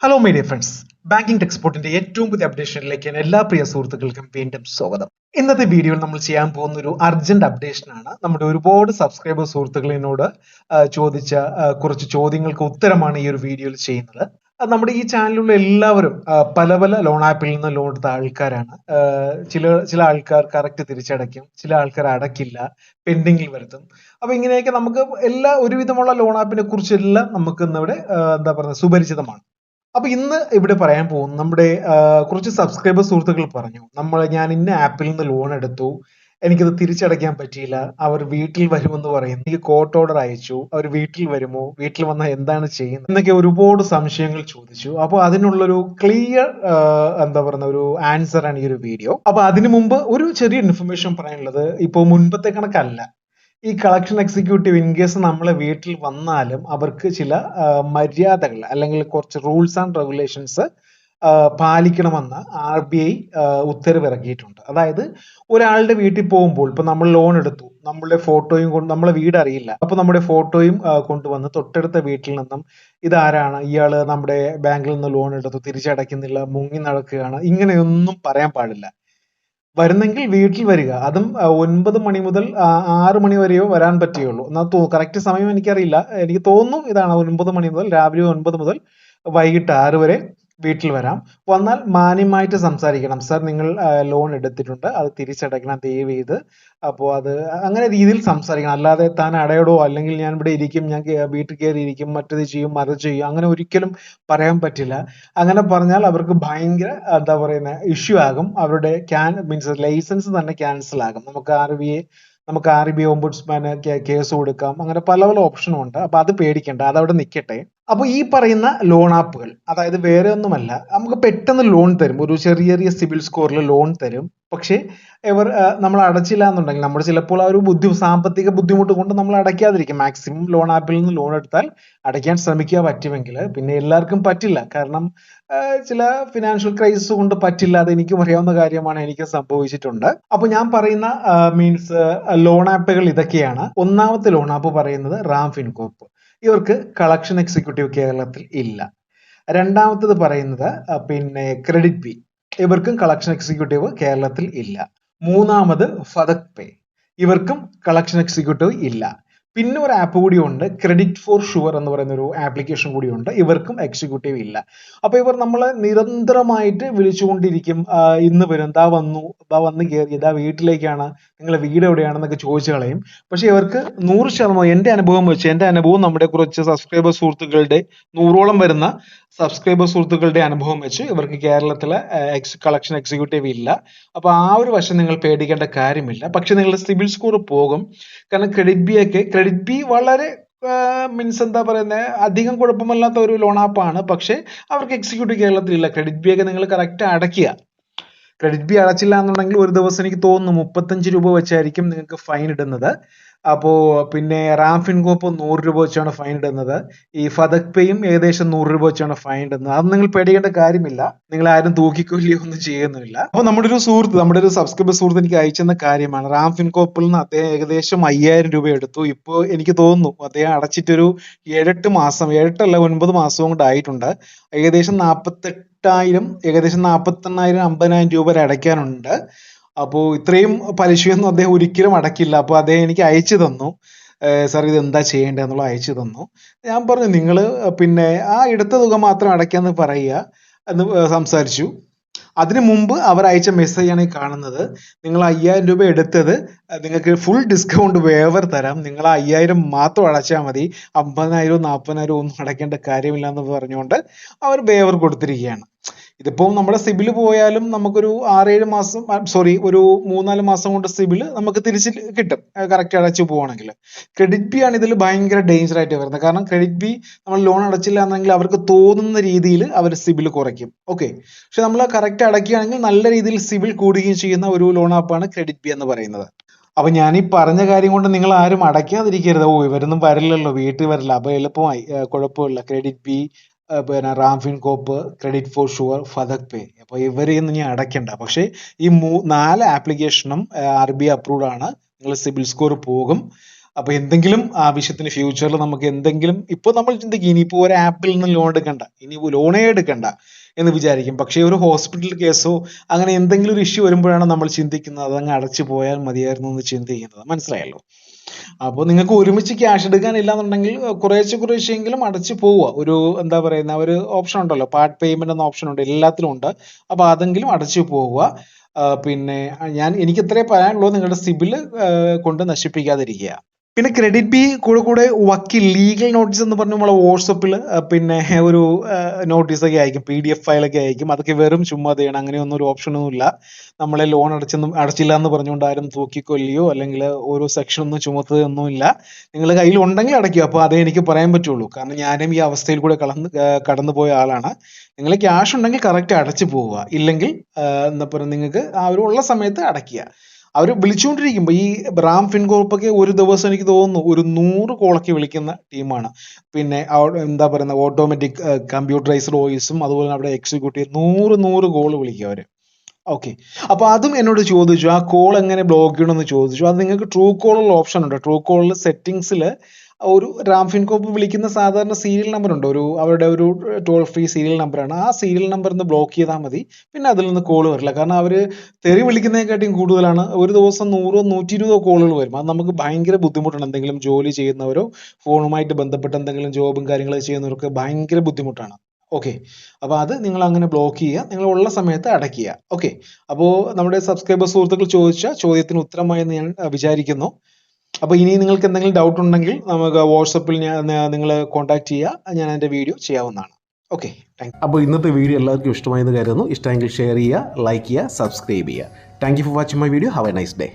Hello my dear friends, banking ടെക്സ്പോർട്ടിന്റെ ഏറ്റവും പുതിയ അപ്ഡേഷനിലേക്ക് എല്ലാ പ്രിയ സുഹൃത്തുക്കൾക്കും വീണ്ടും സ്വാഗതം. ഇന്നത്തെ വീഡിയോയിൽ നമ്മൾ ചെയ്യാൻ പോകുന്ന ഒരു അർജന്റ് അപ്ഡേഷൻ ആണ്. നമ്മുടെ ഒരുപാട് സബ്സ്ക്രൈബർ സുഹൃത്തുക്കൾ എന്നോട് ചോദിച്ച കുറച്ച് ചോദ്യങ്ങൾക്ക് ഉത്തരമാണ് ഈ ഒരു വീഡിയോയിൽ ചെയ്യുന്നത്. നമ്മുടെ ഈ ചാനലിലുള്ള എല്ലാവരും പല പല ലോൺ ആപ്പിൽ നിന്ന് ലോൺ എടുത്ത ആൾക്കാരാണ്. ചില ആൾക്കാർ കറക്റ്റ് തിരിച്ചടയ്ക്കും, ചില ആൾക്കാർ അടയ്ക്കില്ല, പെൻഡിങ്ങിൽ വരുത്തും. അപ്പൊ ഇങ്ങനെയൊക്കെ നമുക്ക് ഒരുവിധമുള്ള ലോൺ ആപ്പിനെ കുറിച്ചെല്ലാം നമുക്ക് ഇന്നിവിടെ എന്താ പറയുക സുപരിചിതമാണ്. അപ്പൊ ഇന്ന് ഇവിടെ പറയാൻ പോകും നമ്മുടെ കുറച്ച് സബ്സ്ക്രൈബർ സുഹൃത്തുക്കൾ പറഞ്ഞു, ഞാൻ ഇന്ന ആപ്പിൽ നിന്ന് ലോൺ എടുത്തു, എനിക്കത് തിരിച്ചടയ്ക്കാൻ പറ്റിയില്ല, അവർ വീട്ടിൽ വരുമെന്ന് പറയുന്നു, എനിക്ക് കോർട്ട് ഓർഡർ അയച്ചു, അവർ വീട്ടിൽ വരുമോ, വീട്ടിൽ വന്നാൽ എന്താണ് ചെയ്യുന്നത് എന്നൊക്കെ ഒരുപാട് സംശയങ്ങൾ ചോദിച്ചു. അപ്പൊ അതിനുള്ളൊരു ക്ലിയർ എന്താ പറയുന്ന ഒരു ആൻസർ ആണ് ഈ ഒരു വീഡിയോ. അപ്പൊ അതിനു മുമ്പ് ഒരു ചെറിയ ഇൻഫർമേഷൻ പറയാനുള്ളത്, ഇപ്പൊ മുൻപത്തെ കണക്കല്ല. ഈ കളക്ഷൻ എക്സിക്യൂട്ടീവ് ഇൻ കേസ് നമ്മളെ വീട്ടിൽ വന്നാലും അവർക്ക് ചില മര്യാദകൾ അല്ലെങ്കിൽ കുറച്ച് റൂൾസ് ആൻഡ് റെഗുലേഷൻസ് പാലിക്കണമെന്ന് RBI ഉത്തരവിറക്കിയിട്ടുണ്ട്. അതായത് ഒരാളുടെ വീട്ടിൽ പോകുമ്പോൾ ഇപ്പൊ നമ്മൾ ലോൺ എടുത്തു, നമ്മളുടെ ഫോട്ടോയും കൊണ്ട്, നമ്മളെ വീട് അറിയില്ല, അപ്പൊ നമ്മുടെ ഫോട്ടോയും കൊണ്ടുവന്ന് തൊട്ടടുത്ത വീട്ടിൽ നിന്നും ഇതാരാണ്, ഇയാള് നമ്മുടെ ബാങ്കിൽ നിന്ന് ലോൺ എടുത്തു, തിരിച്ചടയ്ക്കുന്നില്ല, മുങ്ങി നടക്കുകയാണ്, ഇങ്ങനെയൊന്നും പറയാൻ പാടില്ല. വരുന്നെങ്കിൽ വീട്ടിൽ വരിക, അതും 9 മണി മുതൽ 6 മണി വരെയോ വരാൻ പറ്റുകയുള്ളൂ. എന്നാൽ കറക്റ്റ് സമയം എനിക്കറിയില്ല, എനിക്ക് തോന്നുന്നു ഇതാണ് 9 മണി മുതൽ രാവിലെ 9 മുതൽ വൈകിട്ട് 6 വരെ വീട്ടിൽ വരാം. വന്നാൽ മാന്യമായിട്ട് സംസാരിക്കണം. സർ, നിങ്ങൾ ലോൺ എടുത്തിട്ടുണ്ട്, അത് തിരിച്ചടയ്ക്കണം ദയവ് ചെയ്ത്. അപ്പോൾ അത് അങ്ങനെ രീതിയിൽ സംസാരിക്കണം. അല്ലാതെ താൻ അടയടോ അല്ലെങ്കിൽ ഞാൻ ഇവിടെ ഇരിക്കും, ഞാൻ വീട്ടിൽ കയറി ഇരിക്കും, മറ്റത് ചെയ്യും, മറു ചെയ്യും, അങ്ങനെ ഒരിക്കലും പറയാൻ പറ്റില്ല. അങ്ങനെ പറഞ്ഞാൽ അവർക്ക് ഭയങ്കര എന്താ പറയുന്ന ഇഷ്യൂ ആകും. അവരുടെ മീൻസ് ലൈസൻസ് തന്നെ ക്യാൻസൽ ആകും. നമുക്ക് RBI ഓംബുഡ്സ്മാന് കേസ് കൊടുക്കാം. അങ്ങനെ പല പല ഓപ്ഷനും ഉണ്ട്. അപ്പൊ അത് പേടിക്കണ്ട, അതവിടെ നിൽക്കട്ടെ. അപ്പൊ ഈ പറയുന്ന ലോൺ ആപ്പുകൾ, അതായത് വേറെ ഒന്നുമല്ല, നമുക്ക് പെട്ടെന്ന് ലോൺ തരും, ഒരു ചെറിയ സിബിൽ സ്കോറിൽ ലോൺ തരും. പക്ഷേ നമ്മൾ അടച്ചില്ല എന്നുണ്ടെങ്കിൽ, നമ്മൾ ചിലപ്പോൾ ആ ഒരു സാമ്പത്തിക ബുദ്ധിമുട്ട് കൊണ്ട് നമ്മൾ അടയ്ക്കാതിരിക്കും. മാക്സിമം ലോൺ ആപ്പിൽ നിന്ന് ലോൺ എടുത്താൽ അടയ്ക്കാൻ ശ്രമിക്കുക പറ്റുമെങ്കിൽ. പിന്നെ എല്ലാവർക്കും പറ്റില്ല, കാരണം ചില ഫിനാൻഷ്യൽ ക്രൈസിസ് കൊണ്ട് പറ്റില്ല. അത് എനിക്കും അറിയാവുന്ന കാര്യമാണ്, എനിക്ക് സംഭവിച്ചിട്ടുണ്ട്. അപ്പൊ ഞാൻ പറയുന്ന മീൻസ് ലോൺ ആപ്പുകൾ ഇതൊക്കെയാണ്. ഒന്നാമത്തെ ലോൺ ആപ്പ് പറയുന്നത് റാം ഫിൻകോപ്പ്. ഇവർക്ക് കളക്ഷൻ എക്സിക്യൂട്ടീവ് കേരളത്തിൽ ഇല്ല. രണ്ടാമത്തത് പറയുന്നത് പിന്നെ ക്രെഡിറ്റ് ബി, ഇവർക്കും കളക്ഷൻ എക്സിക്യൂട്ടീവ് കേരളത്തിൽ ഇല്ല. മൂന്നാമത് ഫതക് പേ, ഇവർക്കും കളക്ഷൻ എക്സിക്യൂട്ടീവ് ഇല്ല. പിന്നെ ഒരു ആപ്പ് കൂടിയുണ്ട്, ക്രെഡിറ്റ് ഫോർ ഷുവർ എന്ന് പറയുന്ന ഒരു ആപ്ലിക്കേഷൻ കൂടിയുണ്ട്, ഇവർക്കും എക്സിക്യൂട്ടീവ് ഇല്ല. അപ്പൊ ഇവർ നമ്മളെ നിരന്തരമായിട്ട് വിളിച്ചുകൊണ്ടിരിക്കും, ഇന്ന് വരും, വന്ന് കയറി, വീട്ടിലേക്കാണ്, നിങ്ങളെ വീട് എവിടെയാണെന്നൊക്കെ ചോദിച്ചു കളയും. പക്ഷെ ഇവർക്ക് 100%, എന്റെ അനുഭവം നമ്മുടെ കുറച്ച് സബ്സ്ക്രൈബർ സുഹൃത്തുക്കളുടെ 100ഓളം വരുന്ന സബ്സ്ക്രൈബർ സുഹൃത്തുക്കളുടെ അനുഭവം വെച്ച് ഇവർക്ക് കേരളത്തിലെ കളക്ഷൻ എക്സിക്യൂട്ടീവ് ഇല്ല. അപ്പൊ ആ ഒരു വശം നിങ്ങൾ പേടിക്കേണ്ട കാര്യമില്ല. പക്ഷെ നിങ്ങളുടെ സിബിൽ സ്കോർ പോകും. കാരണം ക്രെഡിറ്റ് ബി വളരെ മീൻസ് എന്താ പറയുന്നത്, അധികം കുഴപ്പമില്ലാത്ത ഒരു ലോൺ ആപ്പാണ്. പക്ഷെ അവർക്ക് എക്സിക്യൂട്ടീവ് കേരളത്തിലില്ല. ക്രെഡിറ്റ് ബി ഒക്കെ നിങ്ങൾ കറക്റ്റ് അടയ്ക്കുക. ക്രെഡിറ്റ് ബി അടച്ചില്ല എന്നുണ്ടെങ്കിൽ ഒരു ദിവസം എനിക്ക് തോന്നുന്നു 35 രൂപ വെച്ചായിരിക്കും നിങ്ങൾക്ക് ഫൈൻ ഇടുന്നത്. അപ്പോ പിന്നെ റാം ഫിൻകോപ്പ് 100 രൂപ വെച്ചാണ് ഫൈൻ ഇടുന്നത്. ഈ ഫതക് പേയും ഏകദേശം 100 രൂപ വെച്ചാണ് ഫൈൻ ഇടുന്നത്. അത് നിങ്ങൾ പേടിക്കേണ്ട കാര്യമില്ല, നിങ്ങൾ ആരും തൂക്കിക്കൊല്ലിയോ ഒന്നും ചെയ്യുന്നില്ല. അപ്പൊ നമ്മുടെ ഒരു സബ്സ്ക്രൈബർ സുഹൃത്ത് എനിക്ക് അയച്ചെന്ന കാര്യമാണ്, റാം ഫിൻകോപ്പിൽ നിന്ന് അദ്ദേഹം ഏകദേശം 5000 രൂപ എടുത്തു. ഇപ്പൊ എനിക്ക് തോന്നുന്നു അദ്ദേഹം അടച്ചിട്ടൊരു 7-8 മാസം, 9 മാസവും കൊണ്ട് ആയിട്ടുണ്ട്. ഏകദേശം 48,000, ഏകദേശം 48,000, 50,000 രൂപ വരെ അടയ്ക്കാനുണ്ട്. അപ്പോൾ ഇത്രയും പലിശയൊന്നും അദ്ദേഹം ഒരിക്കലും അടക്കില്ല. അപ്പൊ അദ്ദേഹം എനിക്ക് അയച്ചു തന്നു, സാർ ഇത് എന്താ ചെയ്യേണ്ടതെന്നുള്ള അയച്ചു തന്നു. ഞാൻ പറഞ്ഞു, നിങ്ങൾ പിന്നെ ആ എടുത്ത തുക മാത്രം അടയ്ക്കാന്ന് പറയുക എന്ന് സംസാരിച്ചു. അതിനു മുമ്പ് അവർ അയച്ച മെസ്സേജാണ് ഈ കാണുന്നത്. നിങ്ങൾ 5000 രൂപ എടുത്തത്, നിങ്ങൾക്ക് ഫുൾ ഡിസ്കൗണ്ട് വേവർ തരാം, നിങ്ങൾ 5000 മാത്രം അടച്ചാൽ മതി, 50,000 40,000 ഒന്നും അടയ്ക്കേണ്ട കാര്യമില്ല എന്ന് പറഞ്ഞുകൊണ്ട് അവർ വേവർ കൊടുത്തിരിക്കുകയാണ്. ഇതിപ്പോ നമ്മുടെ സിബിൽ പോയാലും നമുക്കൊരു 6-7 മാസം, ഒരു 3-4 മാസം കൊണ്ട് സിബിൽ നമുക്ക് തിരിച്ച് കിട്ടും, കറക്റ്റ് അടച്ചു പോവാണെങ്കിൽ. ക്രെഡിറ്റ് ബി ആണ് ഇതിൽ ഭയങ്കര ഡേഞ്ചർ ആയിട്ട് വരുന്നത്. കാരണം ക്രെഡിറ്റ് ബി നമ്മൾ ലോൺ അടച്ചില്ല എന്നെങ്കിൽ അവർക്ക് തോന്നുന്ന രീതിയിൽ അവർ സിബിൽ കുറയ്ക്കും. ഓക്കെ, പക്ഷെ നമ്മൾ കറക്റ്റ് അടയ്ക്കുകയാണെങ്കിൽ നല്ല രീതിയിൽ സിബിൽ കൂടുകയും ചെയ്യുന്ന ഒരു ലോൺ ആപ്പാണ് ക്രെഡിറ്റ് ബി എന്ന് പറയുന്നത്. അപ്പൊ ഞാൻ ഈ പറഞ്ഞ കാര്യം കൊണ്ട് നിങ്ങൾ ആരും അടയ്ക്കാതിരിക്കരുത്. ഇവരൊന്നും വരില്ലല്ലോ, വീട്ടിൽ വരില്ല, അപ്പൊ എളുപ്പമായി, കുഴപ്പമില്ല. ക്രെഡിറ്റ് ബി, പിന്നെ Ram Fincorp, credit for sure, Fatak Pay, അപ്പൊ ഇവരെയൊന്നും ഞാൻ അടയ്ക്കണ്ട. പക്ഷെ ഈ 4 ആപ്ലിക്കേഷനും RBI അപ്രൂവ്ഡ് ആണ്. നിങ്ങൾ സിബിൽ സ്കോർ പോകും. അപ്പോൾ എന്തെങ്കിലും ആവശ്യത്തിന് ഫ്യൂച്ചറിൽ നമുക്ക് എന്തെങ്കിലും ഇപ്പോൾ നമ്മൾ ചിന്തിക്കും ഇനിയിപ്പോൾ ഒരു ആപ്പിൽ നിന്ന് ലോൺ എടുക്കണ്ട, ഇനി ലോണേ എടുക്കണ്ട എന്ന് വിചാരിക്കും. പക്ഷേ ഒരു ഹോസ്പിറ്റൽ കേസോ അങ്ങനെ എന്തെങ്കിലും ഒരു ഇഷ്യൂ വരുമ്പോഴാണ് നമ്മൾ ചിന്തിക്കുന്നത് അതങ്ങ് അടച്ചു പോയാൽ മതിയായിരുന്നു എന്ന് ചിന്തിക്കുന്നത്. മനസ്സിലായല്ലോ? അപ്പോൾ നിങ്ങൾക്ക് ഒരുമിച്ച് ക്യാഷ് എടുക്കാനില്ല എന്നുണ്ടെങ്കിൽ കുറേശ്ശെയെങ്കിലും അടച്ചു പോവുക. ഒരു എന്താ പറയുന്ന ഒരു ഓപ്ഷൻ ഉണ്ടല്ലോ, പാർട്ട് പേയ്മെന്റ് എന്ന ഓപ്ഷൻ ഉണ്ട്, എല്ലാത്തിലും ഉണ്ട്. അപ്പോൾ അതെങ്കിലും അടച്ചു പോവുക. പിന്നെ എനിക്ക് ഇത്രേ പറയാനുള്ളൂ, നിങ്ങളുടെ സിബിൽ കൊണ്ട് നശിപ്പിക്കാതിരിക്കുക. പിന്നെ ക്രെഡിറ്റ് ബി കൂടെ വക്കീൽ ലീഗൽ നോട്ടീസ് എന്ന് പറഞ്ഞ് നമ്മളെ വാട്സപ്പിൽ പിന്നെ ഒരു നോട്ടീസൊക്കെ അയക്കും, PDF ഫയലൊക്കെ അയക്കും. അതൊക്കെ വെറും ചുമ്മാതെയാണ്. അങ്ങനെയൊന്നും ഒരു ഓപ്ഷനൊന്നും ഇല്ല. നമ്മളെ ലോൺ അടച്ചില്ല എന്ന് പറഞ്ഞുകൊണ്ട് ആരും തൂക്കിക്കൊല്ലിയോ അല്ലെങ്കിൽ ഓരോ സെക്ഷനൊന്നും ചുമത്തുകയൊന്നുമില്ല. നിങ്ങളുടെ കയ്യിൽ ഉണ്ടെങ്കിൽ അടയ്ക്കുക. അപ്പോൾ അതേ എനിക്ക് പറയാൻ പറ്റുള്ളൂ, കാരണം ഞാനും ഈ അവസ്ഥയിൽ കൂടെ കടന്നു പോയ ആളാണ്. നിങ്ങൾ ക്യാഷ് ഉണ്ടെങ്കിൽ കറക്റ്റ് അടച്ചു പോവുക, ഇല്ലെങ്കിൽ എന്താ പറയുക, നിങ്ങൾക്ക് ആ ഒരു ഉള്ള സമയത്ത് അടയ്ക്കുക. അവർ വിളിച്ചുകൊണ്ടിരിക്കുമ്പോൾ ഈ റാം ഫിൻകോർപ്പൊക്കെ ഒരു ദിവസം എനിക്ക് തോന്നുന്നു ഒരു 100 കോളൊക്കെ വിളിക്കുന്ന ടീമാണ്. പിന്നെ എന്താ പറയുന്ന ഓട്ടോമാറ്റിക് കമ്പ്യൂട്ടറൈസ്ഡ് വോയിസും അതുപോലെ അവിടെ എക്സിക്യൂട്ടീവ് 100 കോൾ വിളിക്കും അവർ. ഓക്കെ, അപ്പോൾ അതും എന്നോട് ചോദിച്ചു ആ കോൾ എങ്ങനെ ബ്ലോക്ക് ചെയ്യണമെന്ന് ചോദിച്ചു. അത് നിങ്ങൾക്ക് ട്രൂ കോളുള്ള ഓപ്ഷൻ ഉണ്ട്. ട്രൂ കോളിൽ സെറ്റിംഗ്സിൽ ഒരു റാം ഫിൻകോർപ്പ് വിളിക്കുന്ന സാധാരണ സീരിയൽ നമ്പർ ഉണ്ട്, അവരുടെ ഒരു ടോൾ ഫ്രീ സീരിയൽ നമ്പറാണ്. ആ സീരിയൽ നമ്പർ ഒന്ന് ബ്ലോക്ക് ചെയ്താൽ മതി, പിന്നെ അതിൽ നിന്ന് കോൾ വരില്ല. കാരണം അവർ തെറി വിളിക്കുന്നതിനെക്കാട്ടിയും കൂടുതലാണ്. ഒരു ദിവസം 100-120 കോളുകൾ വരും. അത് നമുക്ക് ഭയങ്കര ബുദ്ധിമുട്ടാണ്. എന്തെങ്കിലും ജോലി ചെയ്യുന്നവരോ ഫോണുമായിട്ട് ബന്ധപ്പെട്ട് എന്തെങ്കിലും ജോബും കാര്യങ്ങളൊക്കെ ചെയ്യുന്നവർക്ക് ഭയങ്കര ബുദ്ധിമുട്ടാണ്. ഓക്കെ, അപ്പോൾ അത് നിങ്ങൾ അങ്ങനെ ബ്ലോക്ക് ചെയ്യുക, നിങ്ങൾ ഉള്ള സമയത്ത് അടയ്ക്കുക. ഓക്കെ, അപ്പോൾ നമ്മുടെ സബ്സ്ക്രൈബർ സുഹൃത്തുക്കൾ ചോദിച്ച ചോദ്യത്തിന് ഉത്തരമായെന്ന് ഞാൻ വിചാരിക്കുന്നു. അപ്പോൾ ഇനി നിങ്ങൾക്ക് എന്തെങ്കിലും ഡൗട്ട് ഉണ്ടെങ്കിൽ നമുക്ക് വാട്സപ്പിൽ നിങ്ങൾ കോൺടാക്ട് ചെയ്യുക, ഞാൻ എൻ്റെ വീഡിയോ ചെയ്യാവുന്നതാണ്. Okay, thank you. അപ്പോൾ ഇന്നത്തെ വീഡിയോ എല്ലാവർക്കും ഇഷ്ടമായെന്ന് കരുതുന്നു. ഇഷ്ടമെങ്കിൽ ഷെയർ ചെയ്യുക, ലൈക്ക് ചെയ്യുക, സബ്സ്ക്രൈബ് ചെയ്യുക. Thank you for watching my video. Have A nice day.